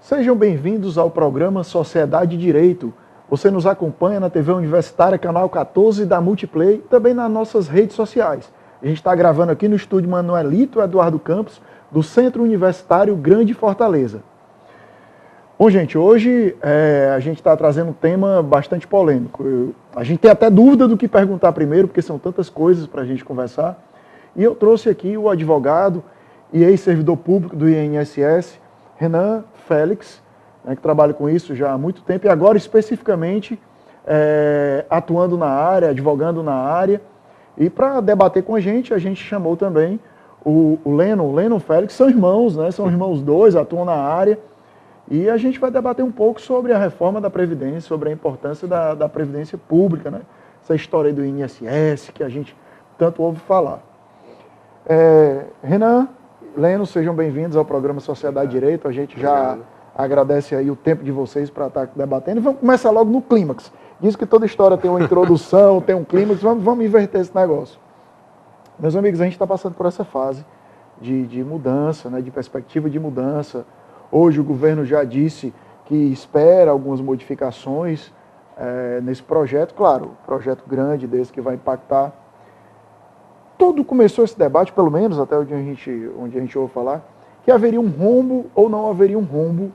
Sejam bem-vindos ao programa Sociedade e Direito. Você nos acompanha na TV Universitária, canal 14 da Multiplay, também nas nossas redes sociais. A gente está gravando aqui no estúdio Manuelito Eduardo Campos, do Centro Universitário Grande Fortaleza. Bom, gente, hoje a gente está trazendo um tema bastante polêmico. A gente tem até dúvida do que perguntar primeiro, porque são tantas coisas para a gente conversar. E eu trouxe aqui o advogado e ex-servidor público do INSS, Renan Félix, que trabalha com isso já há muito tempo e agora especificamente atuando na área, advogando na área. E para debater com a gente chamou também o Lennon Félix, são irmãos, né? São irmãos dois, atuam na área. E a gente vai debater um pouco sobre a reforma da Previdência, sobre a importância da Previdência Pública, né? Essa história aí do INSS que a gente tanto ouve falar. Renan, Leno, sejam bem-vindos ao programa Sociedade e Direito. A gente já agradece aí o tempo de vocês para estar debatendo. E vamos começar logo no clímax. Diz que toda história tem uma introdução, tem um clímax. Vamos inverter esse negócio. Meus amigos, a gente está passando por essa fase de mudança, né, de perspectiva de mudança. Hoje o governo já disse que espera algumas modificações nesse projeto. Claro, projeto grande desse que vai impactar. Todo começou esse debate, pelo menos até onde a gente ouve falar, que haveria um rombo ou não haveria um rombo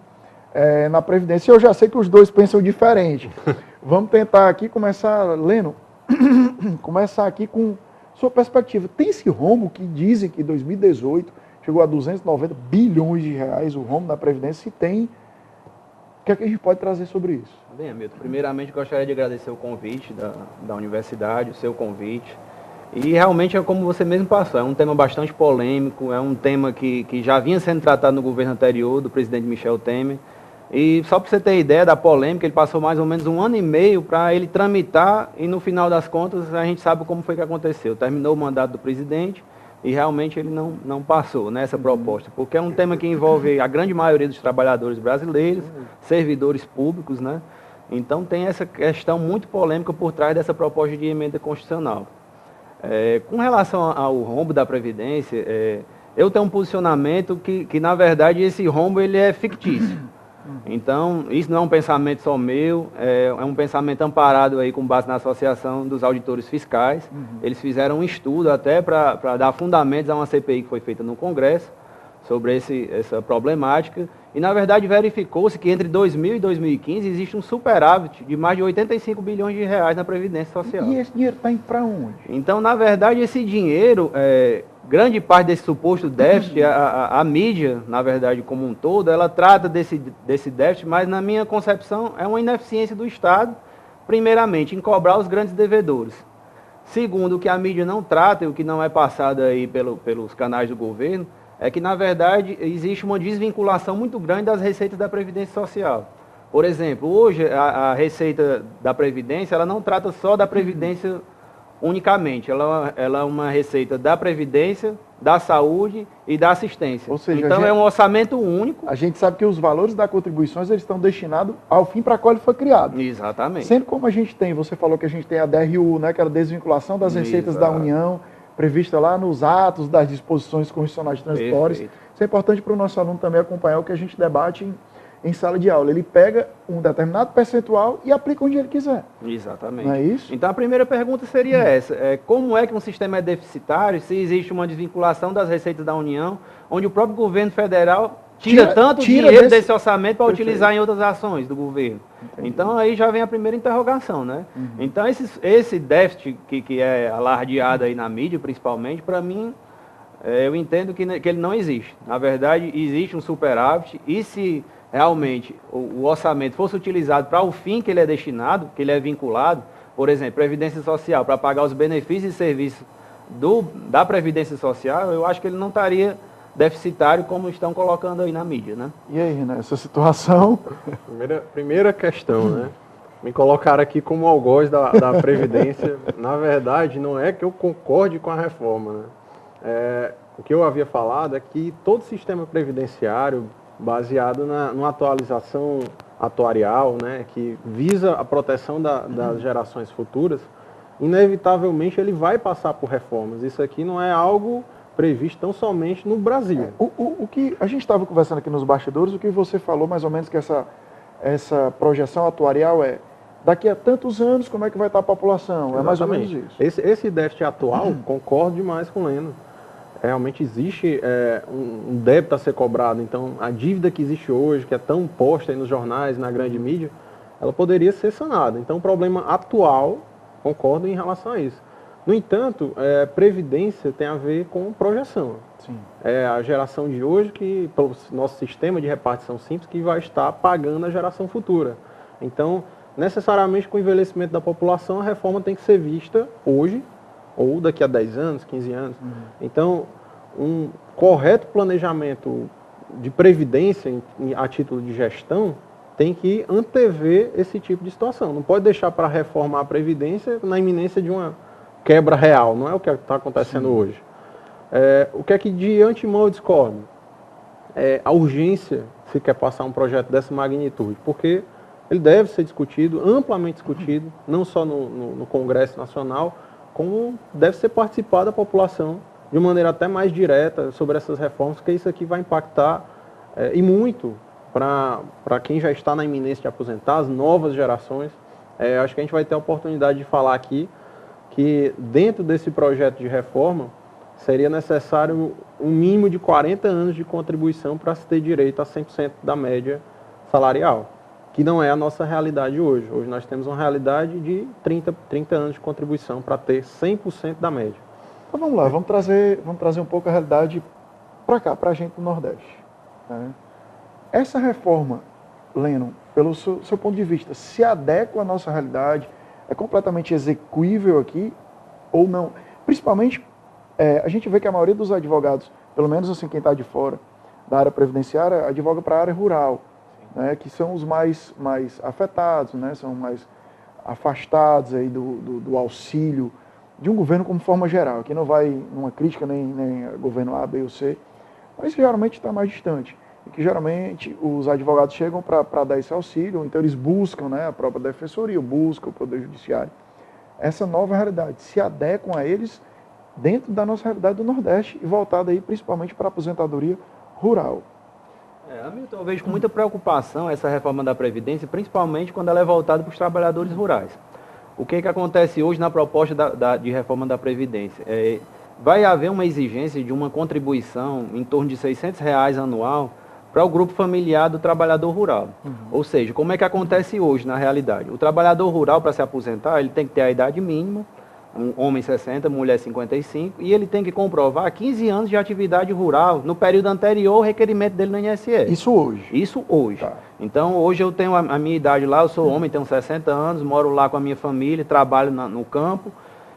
na Previdência. Eu já sei que os dois pensam diferente. Vamos tentar aqui começar, Leno, começar aqui com sua perspectiva. Tem esse rombo que dizem que em 2018 chegou a 290 bilhões de reais o rombo na Previdência? Se tem, o que é que a gente pode trazer sobre isso? Bem, Hamilton, primeiramente gostaria de agradecer o convite da universidade, o seu convite. E realmente é como você mesmo passou, é um tema bastante polêmico, é um tema que já vinha sendo tratado no governo anterior, do presidente Michel Temer. E só para você ter ideia da polêmica, ele passou mais ou menos 1 ano e meio para ele tramitar e no final das contas a gente sabe como foi que aconteceu. Terminou o mandato do presidente e realmente ele não passou nessa proposta, porque é um tema que envolve a grande maioria dos trabalhadores brasileiros, servidores públicos, né? Então tem essa questão muito polêmica por trás dessa proposta de emenda constitucional. Com relação ao rombo da Previdência, eu tenho um posicionamento que na verdade, esse rombo ele é fictício. Então, isso não é um pensamento só meu, é um pensamento amparado aí com base na Associação dos Auditores Fiscais. Eles fizeram um estudo até para dar fundamentos a uma CPI que foi feita no Congresso sobre essa problemática. E, na verdade, verificou-se que entre 2000 e 2015 existe um superávit de mais de 85 bilhões de reais na Previdência Social. E esse dinheiro está indo para onde? Então, na verdade, esse dinheiro, grande parte desse suposto déficit, a mídia, na verdade, como um todo, ela trata desse déficit, mas, na minha concepção, é uma ineficiência do Estado, primeiramente, em cobrar os grandes devedores. Segundo, o que a mídia não trata e o que não é passado aí pelos canais do governo, é que, na verdade, existe uma desvinculação muito grande das receitas da Previdência Social. Por exemplo, hoje a receita da Previdência, ela não trata só da Previdência unicamente, ela é uma receita da Previdência, da Saúde e da Assistência. Ou seja, então é um orçamento único. A gente sabe que os valores das contribuições eles estão destinados ao fim para qual ele foi criado. Exatamente. Sendo como a gente tem, você falou que a gente tem a DRU, né, que era a desvinculação das receitas da União, prevista lá nos atos das disposições constitucionais transitórias. Perfeito. Isso é importante para o nosso aluno também acompanhar o que a gente debate em sala de aula. Ele pega um determinado percentual e aplica onde ele quiser. Exatamente. Não é isso? Então a primeira pergunta seria essa. Como é que um sistema é deficitário se existe uma desvinculação das receitas da União, onde o próprio governo federal tira dinheiro desse orçamento para utilizar em outras ações do governo? Entendi. Então aí já vem a primeira interrogação, né? Então esse déficit que é alardeado aí na mídia, principalmente, para mim, eu entendo que ele não existe. Na verdade, existe um superávit e se realmente o orçamento fosse utilizado para o fim que ele é destinado, que ele é vinculado, por exemplo, Previdência Social, para pagar os benefícios e serviços da Previdência Social, eu acho que ele não estaria deficitário como estão colocando aí na mídia, né? E aí, Renan, essa situação? Primeira questão, né? Me colocaram aqui como algoz da Previdência. Na verdade, não é que eu concorde com a reforma, né? O que eu havia falado é que todo sistema previdenciário, baseado numa atualização atuarial, né, que visa a proteção das gerações futuras, inevitavelmente ele vai passar por reformas. Isso aqui não é algo previsto tão somente no Brasil. O que a gente estava conversando aqui nos bastidores, o que você falou mais ou menos que essa projeção atuarial daqui a tantos anos como é que vai estar a população? Exatamente. É mais ou menos isso. Esse déficit atual, concordo demais com o Leno. Realmente existe um débito a ser cobrado. Então, a dívida que existe hoje, que é tão posta aí nos jornais, na grande mídia, ela poderia ser sanada. Então, o problema atual, concordo em relação a isso. No entanto, previdência tem a ver com projeção. Sim. É a geração de hoje, que pelo nosso sistema de repartição simples, que vai estar pagando a geração futura. Então, necessariamente, com o envelhecimento da população, a reforma tem que ser vista hoje, ou daqui a 10 anos, 15 anos. Então, um correto planejamento de previdência a título de gestão tem que antever esse tipo de situação. Não pode deixar para reformar a previdência na iminência de uma quebra real. Não é o que está acontecendo hoje. O que é que de antemão eu discordo? A urgência se quer passar um projeto dessa magnitude, porque ele deve ser discutido, amplamente discutido, não só no Congresso Nacional, como deve ser participado da população de maneira até mais direta sobre essas reformas, porque isso aqui vai impactar e muito para quem já está na iminência de aposentar, as novas gerações. Acho que a gente vai ter a oportunidade de falar aqui que dentro desse projeto de reforma seria necessário um mínimo de 40 anos de contribuição para se ter direito a 100% da média salarial, que não é a nossa realidade hoje. Hoje nós temos uma realidade de 30 anos de contribuição para ter 100% da média. Então vamos lá, vamos trazer um pouco a realidade para cá, para a gente do Nordeste. Né? Essa reforma, Leno, pelo seu ponto de vista, se adequa à nossa realidade? É completamente execuível aqui ou não? Principalmente, a gente vê que a maioria dos advogados, pelo menos assim quem está de fora da área previdenciária, advoga para a área rural. Né, que são os mais afetados, né, são mais afastados aí do auxílio de um governo como forma geral. Aqui não vai numa crítica nem governo A, B ou C, mas geralmente está mais distante. E que geralmente os advogados chegam para dar esse auxílio, então eles buscam, né, a própria defensoria, buscam o Poder Judiciário. Essa nova realidade se adequam a eles dentro da nossa realidade do Nordeste e voltada aí principalmente para a aposentadoria rural. Hamilton, eu vejo com muita preocupação essa reforma da Previdência, principalmente quando ela é voltada para os trabalhadores rurais. O que acontece hoje na proposta de reforma da Previdência? Vai haver uma exigência de uma contribuição em torno de R$600 anual para o grupo familiar do trabalhador rural. Ou seja, como é que acontece hoje na realidade? O trabalhador rural, para se aposentar, ele tem que ter a idade mínima, um homem 60, mulher 55, e ele tem que comprovar 15 anos de atividade rural no período anterior ao requerimento dele no INSS. Isso hoje? Isso hoje. Tá. Então, hoje eu tenho a minha idade lá, eu sou homem, tenho 60 anos, moro lá com a minha família, trabalho no campo,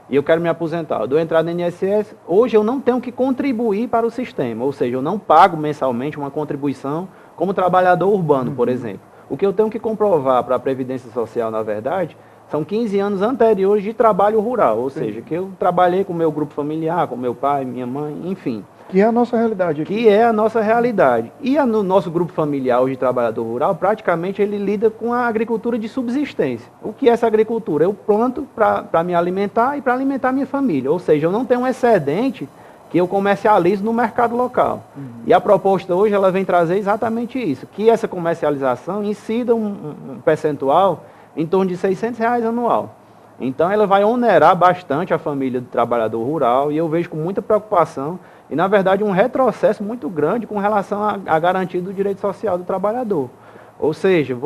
e eu quero me aposentar. Eu dou entrada no INSS, hoje eu não tenho que contribuir para o sistema, ou seja, eu não pago mensalmente uma contribuição como trabalhador urbano, por exemplo. O que eu tenho que comprovar para a Previdência Social, na verdade, são 15 anos anteriores de trabalho rural, ou seja, que eu trabalhei com o meu grupo familiar, com meu pai, minha mãe, enfim. Que é a nossa realidade aqui. Que é a nossa realidade. E no nosso grupo familiar hoje de trabalhador rural, praticamente ele lida com a agricultura de subsistência. O que é essa agricultura? Eu planto para me alimentar e para alimentar minha família. Ou seja, eu não tenho um excedente que eu comercializo no mercado local. E a proposta hoje ela vem trazer exatamente isso, que essa comercialização incida um percentual em torno de R$600 anual. Então ela vai onerar bastante a família do trabalhador rural e eu vejo com muita preocupação e, na verdade, um retrocesso muito grande com relação à garantia do direito social do trabalhador. Ou seja,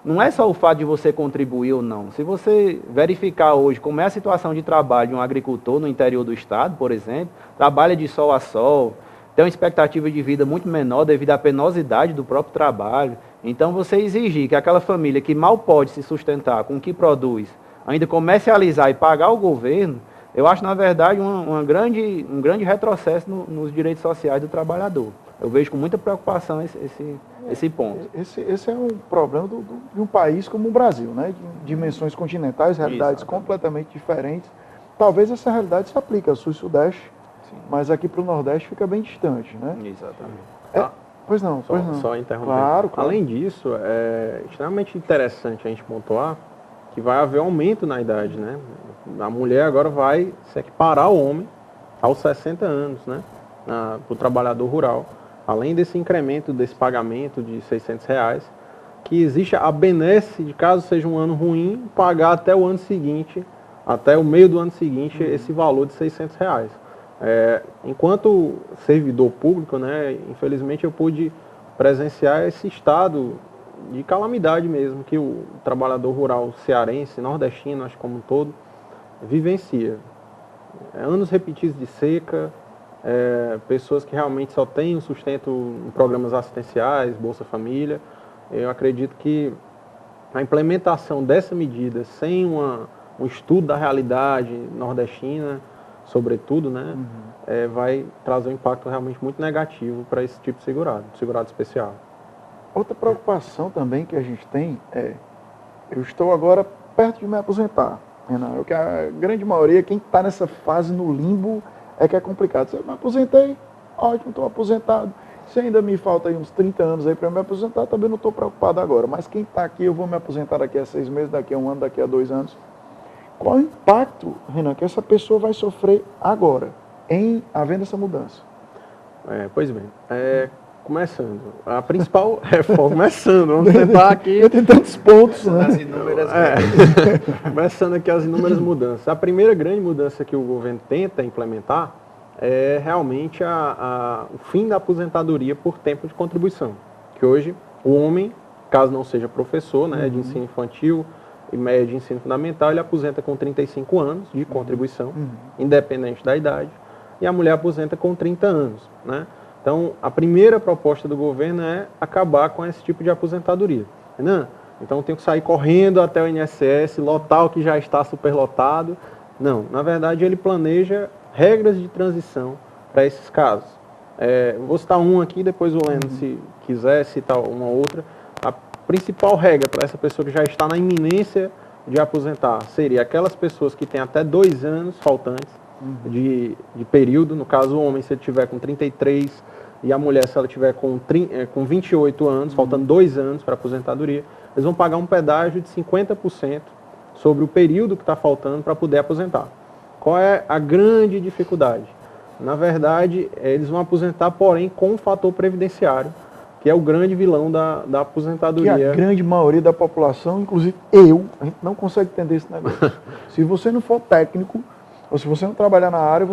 não é só o fato de você contribuir ou não. Se você verificar hoje como é a situação de trabalho de um agricultor no interior do estado, por exemplo, trabalha de sol a sol, tem uma expectativa de vida muito menor devido à penosidade do próprio trabalho. Então, você exigir que aquela família que mal pode se sustentar com o que produz, ainda comercializar e pagar ao governo, Eu acho, na verdade, um grande retrocesso nos direitos sociais do trabalhador. Eu vejo com muita preocupação esse ponto. Esse é um problema de um país como o Brasil, né? De dimensões continentais, realidades completamente diferentes. Talvez essa realidade se aplique ao Sul e Sudeste, mas aqui para o Nordeste fica bem distante, né? Exatamente. Pois não. Só interromper. Claro. Além disso, é extremamente interessante a gente pontuar que vai haver aumento na idade, né? A mulher agora vai se equiparar ao homem aos 60 anos, né? Para o trabalhador rural. Além desse incremento desse pagamento de R$600, que existe a benesse de caso seja um ano ruim, pagar até o ano seguinte, até o meio do ano seguinte, esse valor de R$600. Enquanto servidor público, né, infelizmente eu pude presenciar esse estado de calamidade mesmo, que o trabalhador rural cearense, nordestino, acho como um todo, vivencia. Anos repetidos de seca, pessoas que realmente só têm o sustento em programas assistenciais, Bolsa Família. Eu acredito que a implementação dessa medida sem um estudo da realidade nordestina, sobretudo, né, vai trazer um impacto realmente muito negativo para esse tipo de segurado especial. Outra preocupação também que a gente tem eu estou agora perto de me aposentar, Renan. Que a grande maioria, quem está nessa fase no limbo, é que é complicado. Se eu me aposentei, ótimo, estou aposentado. Se ainda me falta aí uns 30 anos aí para me aposentar, também não estou preocupado agora. Mas quem está aqui, eu vou me aposentar daqui a 6 meses, daqui a 1 ano, daqui a 2 anos. Qual o impacto, Renan, que essa pessoa vai sofrer agora, em havendo essa mudança? Pois bem, começando. A principal reforma, vamos tentar aqui... Tem tantos pontos, né? As inúmeras começando aqui as inúmeras mudanças. A primeira grande mudança que o governo tenta implementar é realmente o fim da aposentadoria por tempo de contribuição. Que hoje, o homem, caso não seja professor, né, de ensino infantil e médio de ensino fundamental, ele aposenta com 35 anos de contribuição, independente da idade, e a mulher aposenta com 30 anos, né? Então, a primeira proposta do governo é acabar com esse tipo de aposentadoria. Renan, então tenho que sair correndo até o INSS, lotar o que já está superlotado. Não, na verdade ele planeja regras de transição para esses casos. Vou citar um aqui, depois o Leno, se quiser citar uma outra. A principal regra para essa pessoa que já está na iminência de aposentar seria aquelas pessoas que têm até 2 anos faltantes de período. No caso, o homem, se ele tiver com 33 e a mulher, se ela tiver com 28 anos, faltando 2 anos para aposentadoria, eles vão pagar um pedágio de 50% sobre o período que está faltando para poder aposentar. Qual é a grande dificuldade? Na verdade, eles vão aposentar, porém, com o fator previdenciário, que é o grande vilão da aposentadoria. Que a grande maioria da população, inclusive a gente não consegue entender esse negócio. Se você não for técnico, ou se você não trabalhar na área,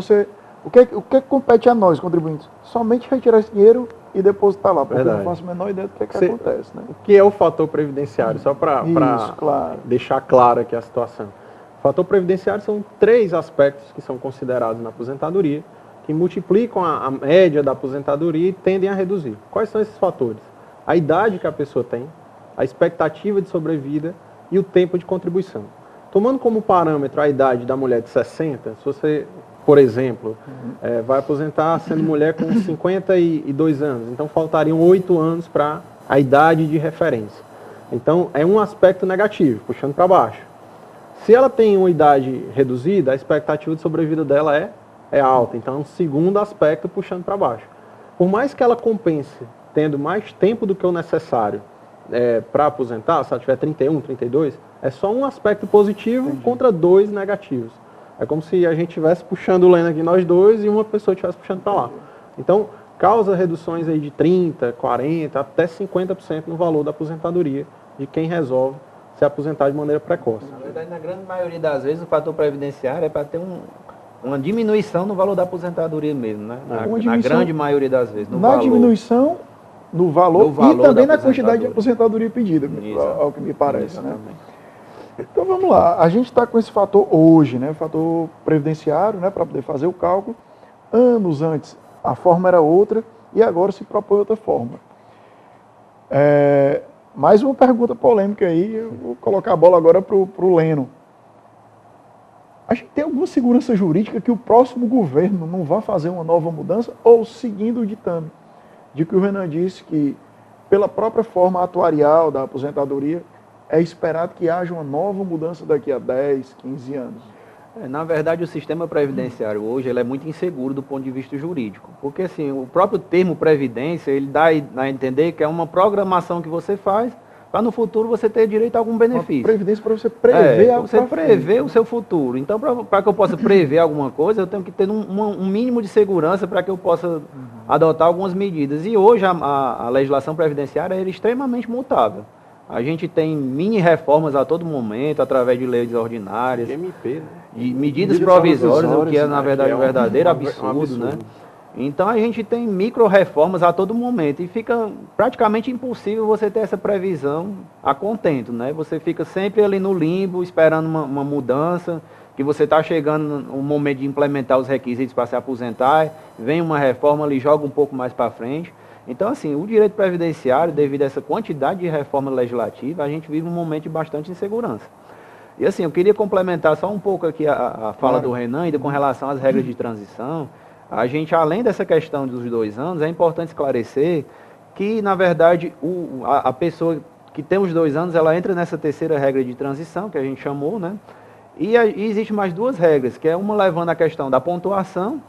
o que compete a nós, contribuintes? Somente retirar esse dinheiro e depositar lá, porque eu não faço a menor ideia do que acontece. Né? O que é o fator previdenciário? Só para deixar clara aqui a situação. O fator previdenciário são 3 aspectos que são considerados na aposentadoria, que multiplicam a média da aposentadoria e tendem a reduzir. Quais são esses fatores? A idade que a pessoa tem, a expectativa de sobrevida e o tempo de contribuição. Tomando como parâmetro a idade da mulher de 60, se você, por exemplo, vai aposentar sendo mulher com 52 anos, então faltariam 8 anos para a idade de referência. Então, é um aspecto negativo, puxando para baixo. Se ela tem uma idade reduzida, a expectativa de sobrevida dela é alta. Então, é um segundo aspecto puxando para baixo. Por mais que ela compense tendo mais tempo do que o necessário para aposentar, se ela tiver 31, 32, é só um aspecto positivo contra 2 negativos. É como se a gente estivesse puxando o Leno aqui, nós dois, e uma pessoa estivesse puxando para lá. Então, causa reduções aí de 30%, 40%, até 50% no valor da aposentadoria de quem resolve se aposentar de maneira precoce. Na verdade, na grande maioria das vezes, o fator previdenciário é para ter uma diminuição no valor da aposentadoria mesmo, né? Na grande maioria das vezes. Diminuição no valor e também na quantidade de aposentadoria pedida, ao que me parece. Né? Então vamos lá, a gente está com esse fator hoje, né? Fator previdenciário, né? Para poder fazer o cálculo. Anos antes a forma era outra e agora se propõe outra forma. Mais uma pergunta polêmica aí, eu vou colocar a bola agora para o Leno. A gente tem alguma segurança jurídica que o próximo governo não vai fazer uma nova mudança, ou seguindo o ditame de que o Renan disse que, pela própria forma atuarial da aposentadoria, é esperado que haja uma nova mudança daqui a 10, 15 anos. Na verdade, o sistema previdenciário hoje ele é muito inseguro do ponto de vista jurídico, porque assim, o próprio termo previdência, ele dá a entender que é uma programação que você faz para no futuro você ter direito a algum benefício. Uma previdência para você prever algo. Você prever o seu futuro. Então, para que eu possa prever alguma coisa, eu tenho que ter um mínimo de segurança para que eu possa adotar algumas medidas. E hoje a legislação previdenciária é extremamente mutável. A gente tem mini reformas a todo momento, através de leis ordinárias, MP, né? de medidas provisórias, o que é, na verdade, é um verdadeiro absurdo, né? Então, a gente tem micro-reformas a todo momento e fica praticamente impossível você ter essa previsão a contento, né? Você fica sempre ali no limbo, esperando uma mudança, que você está chegando no momento de implementar os requisitos para se aposentar, vem uma reforma ali, joga um pouco mais para frente. Então, assim, o direito previdenciário, devido a essa quantidade de reforma legislativa, a gente vive um momento de bastante insegurança. E assim, eu queria complementar só um pouco aqui a fala do Renan, ainda com relação às regras de transição. A gente, além dessa questão dos 2 anos, é importante esclarecer que, na verdade, a pessoa que tem os 2 anos, ela entra nessa terceira regra de transição, que a gente chamou, né? E existe mais 2 regras, que é uma levando a questão da pontuação,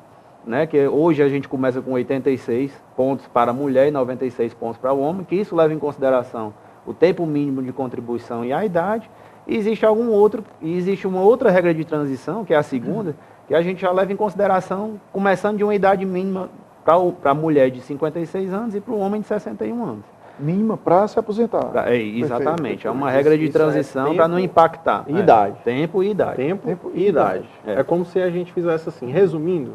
né, que hoje a gente começa com 86 pontos para a mulher e 96 pontos para o homem, que isso leva em consideração o tempo mínimo de contribuição e a idade. E existe uma outra regra de transição, que é a segunda, que a gente já leva em consideração, começando de uma idade mínima para a mulher de 56 anos e para o homem de 61 anos. Mínima para se aposentar. Exatamente, Perfeito. é uma regra de transição para não impactar. Idade. Tempo e idade. Tempo e idade. É como se a gente fizesse assim, resumindo,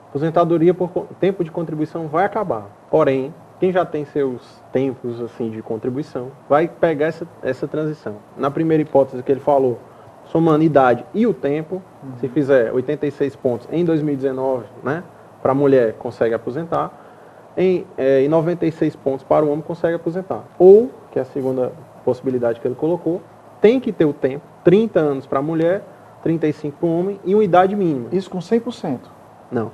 aposentadoria por tempo de contribuição vai acabar. Porém, quem já tem seus tempos assim de contribuição vai pegar essa transição. Na primeira hipótese que ele falou, somando idade e o tempo, se fizer 86 pontos em 2019, né, para a mulher consegue aposentar, e 96 pontos para o homem consegue aposentar. Ou, que é a segunda possibilidade que ele colocou, tem que ter o tempo, 30 anos para a mulher, 35 para o homem e uma idade mínima. Isso com 100%. Não,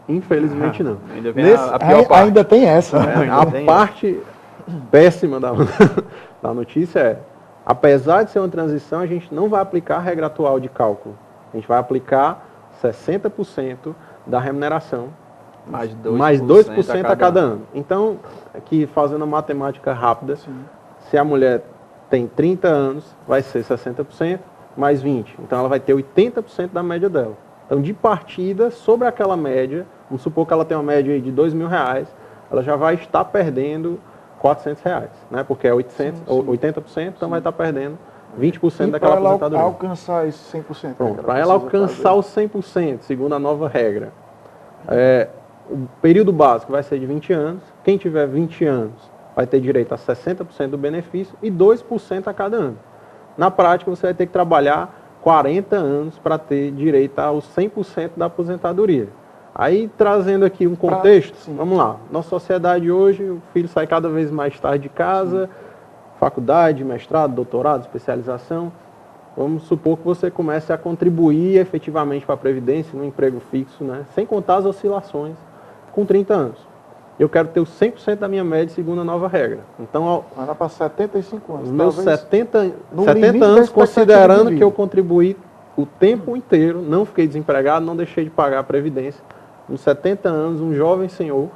infelizmente não. Ainda vem a pior parte. Ainda tem essa. A parte péssima da notícia é, apesar de ser uma transição, a gente não vai aplicar a regra atual de cálculo. A gente vai aplicar 60% da remuneração, mais 2% a cada ano. Então, aqui fazendo a matemática rápida, se a mulher tem 30 anos, vai ser 60% mais 20%. Então, ela vai ter 80% da média dela. Então, de partida, sobre aquela média, vamos supor que ela tem uma média aí de R$2.000, ela já vai estar perdendo R$400, né? Porque é 80%, então vai estar perdendo 20% daquela aposentadoria. Para ela alcançar esse 100%. Pronto, para ela alcançar os 100%, segundo a nova regra, o período básico vai ser de 20 anos. Quem tiver 20 anos vai ter direito a 60% do benefício e 2% a cada ano. Na prática, você vai ter que trabalhar 40 anos para ter direito aos 100% da aposentadoria. Aí, trazendo aqui um contexto, vamos lá. Nossa sociedade hoje, o filho sai cada vez mais tarde de casa, faculdade, mestrado, doutorado, especialização. Vamos supor que você comece a contribuir efetivamente para a Previdência, no emprego fixo, né? Sem contar as oscilações, com 30 anos. Eu quero ter os 100% da minha média segundo a nova regra. Então, vai lá para 75 anos. Os meus 70 anos, considerando que eu contribuí o tempo inteiro, não fiquei desempregado, não deixei de pagar a Previdência. Uns 70 anos, um jovem senhor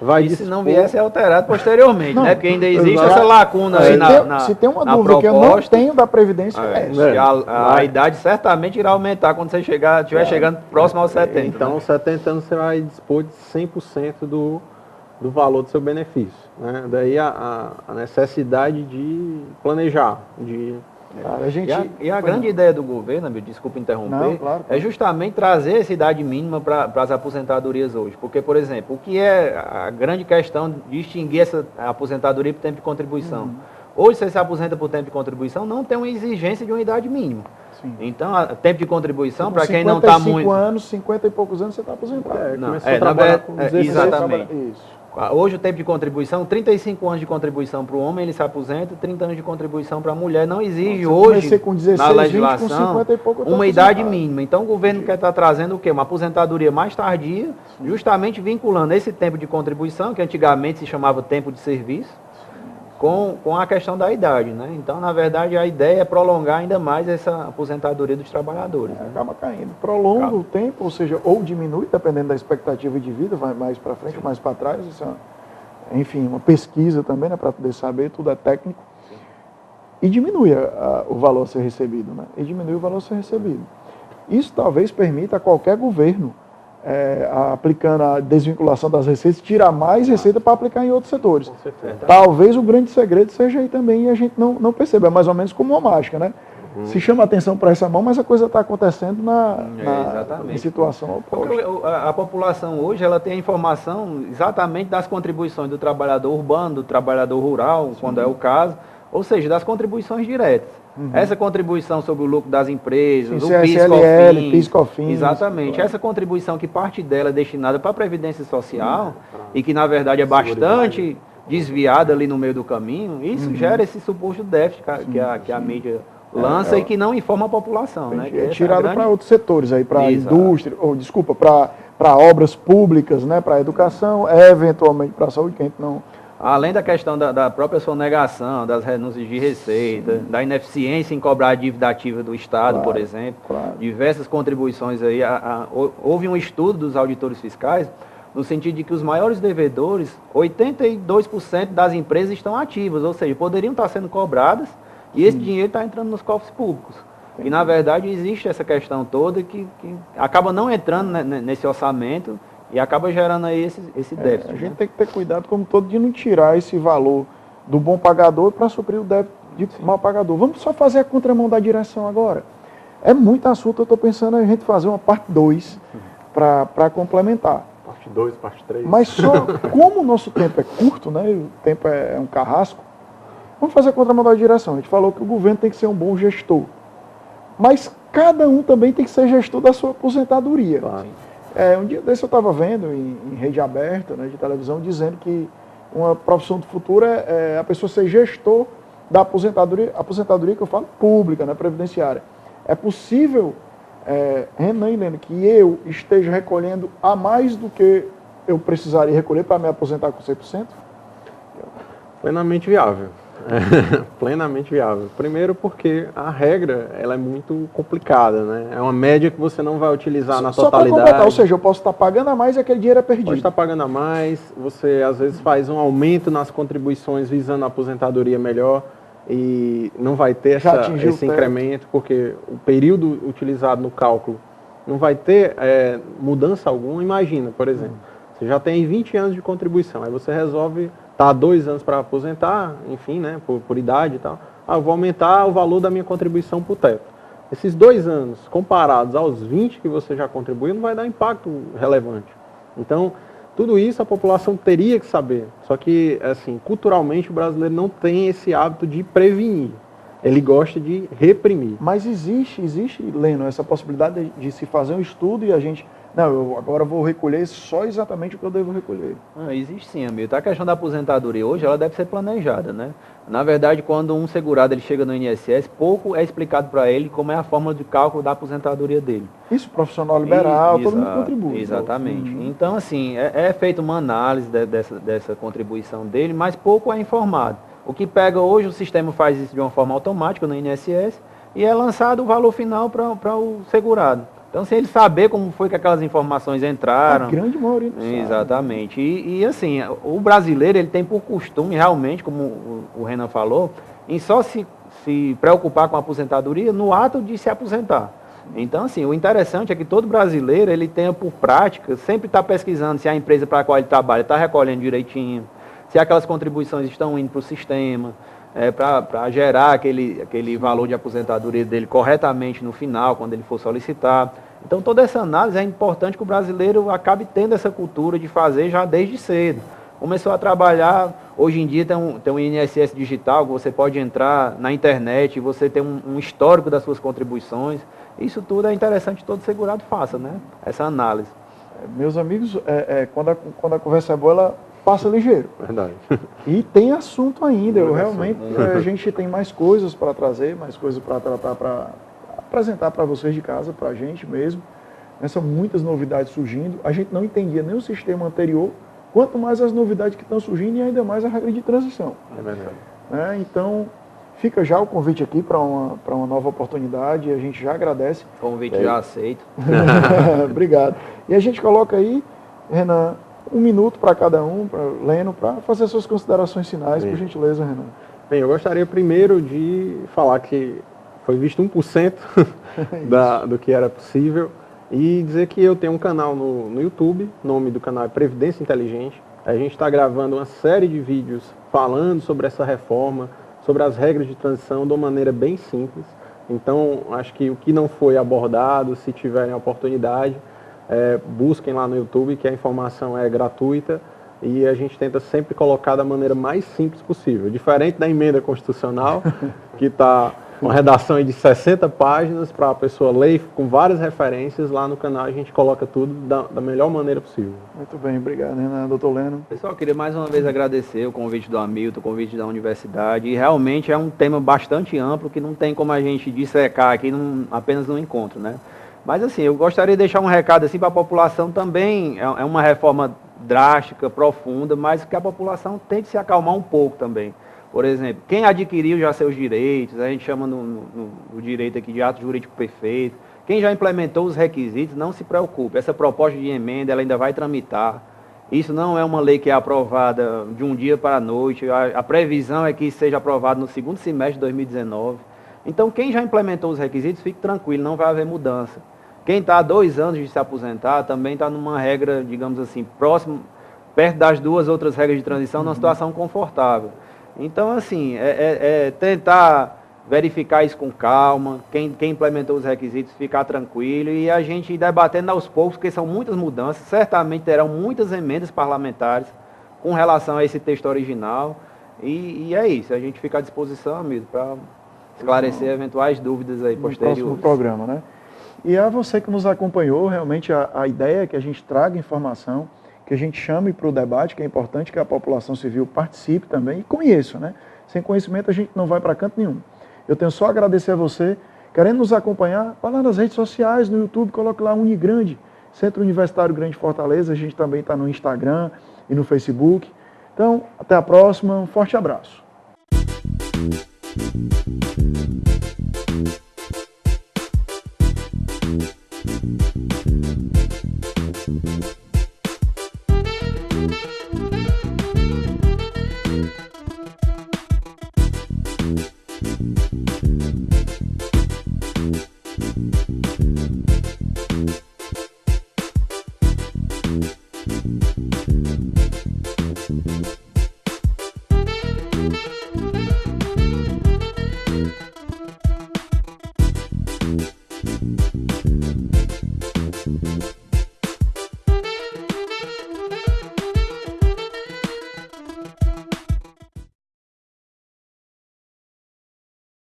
vai dispor... se não viesse alterado posteriormente, né? Porque ainda existe essa lacuna aí se tem uma dúvida que eu não tenho da Previdência, a idade certamente irá aumentar quando você estiver chegando próximo aos 70. Então, aos 70 anos você vai dispor de 100% do valor do seu benefício, né? Daí a necessidade de planejar, E a grande ideia do governo, desculpa interromper, é justamente trazer essa idade mínima para as aposentadorias hoje. Porque, por exemplo, o que é a grande questão de extinguir essa aposentadoria por tempo de contribuição? Hoje, você se aposenta por tempo de contribuição, não tem uma exigência de uma idade mínima. Então, tempo de contribuição, para quem não está muito... 55 anos, 50 e poucos anos, você está aposentado. Exatamente. Hoje o tempo de contribuição, 35 anos de contribuição para o homem, ele se aposenta, 30 anos de contribuição para a mulher. Não exige hoje, com 16, na legislação, 20, com 50 e pouco, uma idade mínima. Então o governo quer estar trazendo o quê? Uma aposentadoria mais tardia, justamente vinculando esse tempo de contribuição, que antigamente se chamava tempo de serviço, com a questão da idade, né? Então, na verdade, a ideia é prolongar ainda mais essa aposentadoria dos trabalhadores. Né? Acaba caindo. Prolonga o tempo, ou seja, ou diminui, dependendo da expectativa de vida, vai mais para frente, mais para trás. Isso é, enfim, uma pesquisa também, né, para poder saber, tudo é técnico. E diminui o valor a ser recebido, né? E diminui o valor a ser recebido. Isso talvez permita a qualquer governo, aplicando a desvinculação das receitas, tirar mais receita para aplicar em outros setores. Com certeza. Talvez o grande segredo seja aí também e a gente não percebe. É mais ou menos como uma mágica, né? Se chama atenção para essa mão, mas a coisa está acontecendo em situação oposta. Porque a população hoje ela tem a informação exatamente das contribuições do trabalhador urbano, do trabalhador rural, quando é o caso, ou seja, das contribuições diretas. Essa contribuição sobre o lucro das empresas, o CSLL, PIS/COFINS. Exatamente. Claro. Essa contribuição que parte dela é destinada para a Previdência Social e que, na verdade, é bastante desviada ali no meio do caminho, isso gera esse suposto déficit que a mídia lança e que não informa a população. Né? É tirado para outros setores, para a indústria, para obras públicas, né? Para a educação, eventualmente para a saúde, que a gente não... Além da questão da própria sonegação, das renúncias de receita, da ineficiência em cobrar a dívida ativa do Estado, por exemplo, diversas contribuições aí. Houve um estudo dos auditores fiscais no sentido de que os maiores devedores, 82% das empresas estão ativas, ou seja, poderiam estar sendo cobradas e esse dinheiro está entrando nos cofres públicos. E, na verdade, existe essa questão toda que acaba não entrando nesse orçamento e acaba gerando aí esse déficit. A gente tem que ter cuidado, como todo, de não tirar esse valor do bom pagador para suprir o débito de mal pagador. Vamos só fazer a contramão da direção agora. É muito assunto, eu estou pensando a gente fazer uma parte 2 para complementar. Parte 2, parte 3. Mas só, como o nosso tempo é curto, né, o tempo é um carrasco, vamos fazer a contramão da direção. A gente falou que o governo tem que ser um bom gestor. Mas cada um também tem que ser gestor da sua aposentadoria. Claro. Um dia desse eu estava vendo em rede aberta, né, de televisão, dizendo que uma profissão do futuro é a pessoa ser gestor da aposentadoria que eu falo pública, né, previdenciária. É possível, Renan e Lena, que eu esteja recolhendo a mais do que eu precisaria recolher para me aposentar com 100%? Plenamente viável. Plenamente viável. Primeiro porque a regra ela é muito complicada, né? É uma média que você não vai utilizar na totalidade. Só para completar, ou seja, eu posso estar pagando a mais e aquele dinheiro é perdido. Pode estar pagando a mais, você às vezes faz um aumento nas contribuições visando a aposentadoria melhor e não vai ter esse incremento, porque o período utilizado no cálculo não vai ter mudança alguma. Imagina, por exemplo, você já tem 20 anos de contribuição, aí você resolve estar 2 anos para aposentar, enfim, né, por idade e tal. Eu vou aumentar o valor da minha contribuição para o teto. Esses 2 anos, comparados aos 20 que você já contribuiu, não vai dar impacto relevante. Então, tudo isso a população teria que saber. Só que, assim, culturalmente o brasileiro não tem esse hábito de prevenir. Ele gosta de reprimir. Mas existe, Leno, essa possibilidade de se fazer um estudo e a gente... Não, eu agora vou recolher só exatamente o que eu devo recolher. Existe sim, amigo. A questão da aposentadoria hoje, ela deve ser planejada, né? Na verdade, quando um segurado ele chega no INSS, pouco é explicado para ele como é a forma de cálculo da aposentadoria dele. Isso, profissional liberal, todo mundo contribui. Exatamente. Então, assim, é feita uma análise dessa contribuição dele, mas pouco é informado. O que pega hoje, o sistema faz isso de uma forma automática no INSS e é lançado o valor final para o segurado. Então, se ele saber como foi que aquelas informações entraram... A grande maioria não sabe. Exatamente. E assim, o brasileiro ele tem por costume, realmente, como o Renan falou, em só se preocupar com a aposentadoria no ato de se aposentar. Então, assim, o interessante é que todo brasileiro ele tenha por prática, sempre está pesquisando se a empresa para a qual ele trabalha está recolhendo direitinho, se aquelas contribuições estão indo para o sistema, para gerar aquele valor de aposentadoria dele corretamente no final, quando ele for solicitar. Então, toda essa análise é importante que o brasileiro acabe tendo essa cultura de fazer já desde cedo. Começou a trabalhar, hoje em dia tem um INSS digital, que você pode entrar na internet e você tem um histórico das suas contribuições. Isso tudo é interessante que todo segurado faça, né? Essa análise. Meus amigos, quando a conversa é boa, passa ligeiro. Verdade. E tem assunto ainda. Muito Realmente, assunto. a gente tem mais coisas para trazer, mais coisas para tratar, para apresentar para vocês de casa, para a gente mesmo. São muitas novidades surgindo. A gente não entendia nem o sistema anterior, quanto mais as novidades que estão surgindo e ainda mais a regra de transição. É verdade. Então, fica já o convite aqui para uma nova oportunidade. A gente já agradece. Convite já aceito. Obrigado. E a gente coloca aí, Renan, 1 minuto para cada um, para Leno, para fazer suas considerações finais, Sim. por gentileza, Renan. Bem, eu gostaria primeiro de falar que foi visto 1% do que era possível e dizer que eu tenho um canal no YouTube, o nome do canal é Previdência Inteligente. A gente está gravando uma série de vídeos falando sobre essa reforma, sobre as regras de transição de uma maneira bem simples. Então, acho que o que não foi abordado, se tiverem a oportunidade, busquem lá no YouTube, que a informação é gratuita e a gente tenta sempre colocar da maneira mais simples possível. Diferente da emenda constitucional, que está uma redação aí de 60 páginas para a pessoa ler com várias referências, lá no canal a gente coloca tudo da melhor maneira possível. Muito bem, obrigado, Renan. Doutor Leno. Pessoal, eu queria mais uma vez agradecer o convite do Hamilton, o convite da universidade, e realmente é um tema bastante amplo que não tem como a gente dissecar aqui apenas no encontro, né? Mas assim, eu gostaria de deixar um recado assim para a população também, é uma reforma drástica, profunda, mas que a população tem que se acalmar um pouco também. Por exemplo, quem adquiriu já seus direitos, a gente chama no direito aqui de ato jurídico perfeito, quem já implementou os requisitos, não se preocupe, essa proposta de emenda ela ainda vai tramitar. Isso não é uma lei que é aprovada de um dia para a noite, a previsão é que seja aprovado no segundo semestre de 2019. Então, quem já implementou os requisitos, fique tranquilo, não vai haver mudança. Quem está há 2 anos de se aposentar, também está numa regra, digamos assim, próximo, perto das 2 outras regras de transição, numa situação confortável. Então, assim, tentar verificar isso com calma, quem implementou os requisitos, ficar tranquilo e a gente ir debatendo aos poucos, porque são muitas mudanças, certamente terão muitas emendas parlamentares com relação a esse texto original e é isso, a gente fica à disposição, amigo, para esclarecer eventuais dúvidas aí posteriores. No próximo programa, né? E a você que nos acompanhou, realmente a ideia é que a gente traga informação, que a gente chame para o debate, que é importante que a população civil participe também e conheça, né? Sem conhecimento a gente não vai para canto nenhum. Eu tenho só a agradecer a você, querendo nos acompanhar, vá lá nas redes sociais, no YouTube, coloque lá Unigrande, Centro Universitário Grande Fortaleza, a gente também está no Instagram e no Facebook. Então, até a próxima, um forte abraço.